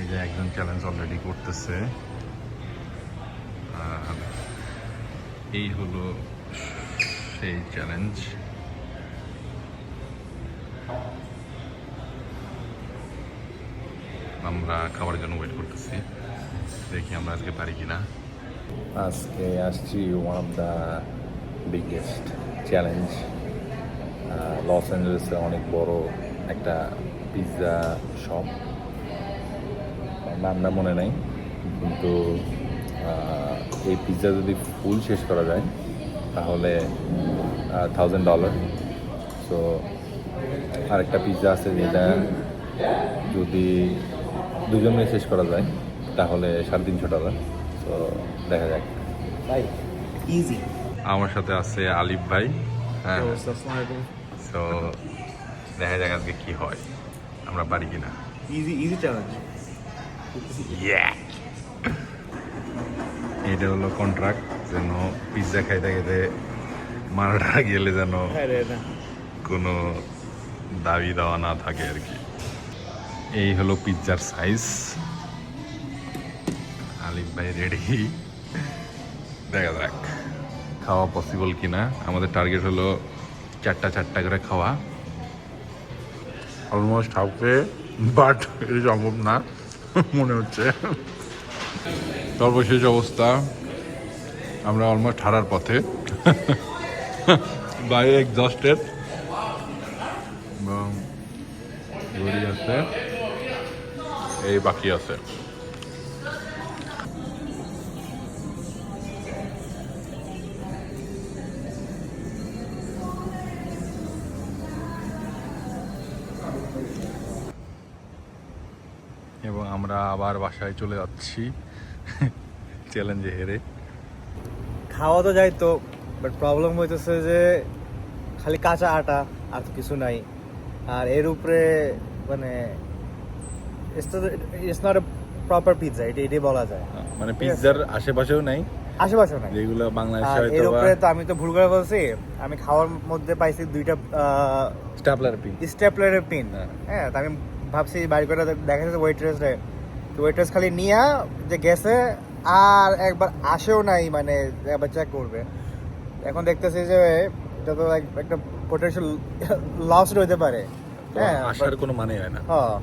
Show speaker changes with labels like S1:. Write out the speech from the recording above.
S1: যে একজন challenge already করতেছে, আর এই হলো সেই চ্যালেঞ্জ। আমরা খাবারের জন্য ওয়েট করতেছি, দেখি আমরা আজকে পারি কিনা। আজকে আসছি one of the biggest challenge, Los অ্যাঞ্জেলেসে অনেক বড় একটা পিৎজা শপ, নামটা মনে নাই, কিন্তু এই পিৎজা যদি ফুল শেষ করা যায় তাহলে $1,000। সো আরেকটা পিৎজা আছে যেটা যদি দুজন মিলে শেষ করা যায় তাহলে $350। তো দেখা যাক
S2: ভাই ইজি।
S1: আমার সাথে আছে আলিফ ভাই। হ্যাঁ, সো দেখা যাক আজকে কি হয়, আমরা পারি কিনা।
S2: Easy challenge.
S1: এটা হলো কন্ট্রাক্ট, যেন পিৎজা খাইতে খাইতে মারাটা গেলে যেন কোনো দাবি দেওয়া না থাকে আর কি। এই হলো পিৎজার সাইজ। আলিফ ভাই রেডি, দেখা যাক খাওয়া পসিবল কিনা। আমাদের টার্গেট হলো চারটা করে খাওয়া, অলমোস্ট হাফে, বাট এটা সম্ভব না মনে হচ্ছে। সর্বশেষ অবস্থা, আমরা অলমোস্ট হারার পথে, বাইরে এক্সস্টেড এবং ঘড়ি আছে, এই বাকি আছে। এবং আমরা আবার বাসায় চলে যাচ্ছি চ্যালেঞ্জে হেরে।
S2: খাওয়া তো যাই তো, বাট প্রবলেম হইতেছে যে খালি কাঁচা আটা, আর তো কিছু নাই। আর এর উপরে মানে it's not a proper pizza, এটাই বলা যায়।
S1: মানে পিৎজার আশেপাশেও নাই,
S2: আশেপাশে নাই
S1: যেগুলো বাংলাদেশে
S2: এর উপরে। তো আমি তো ভুল করে বলছি, আমি খাওয়ার মধ্যে পাইছি দুইটা স্টেপলারের পিন। হ্যাঁ, তো আমি ভাবছি বাইর করে দেখা যাচ্ছে ওয়েট্রেস খালি নিয়ে যে গেছে, আর একবার আসেও নাই, মানে একবার চেক করবে। এখন দেখতেছি যে এটা তো একটা পোটেনশিয়াল লস হতে পারে। হ্যাঁ,
S1: আসার কোনো মানে হয় না।
S2: হ্যাঁ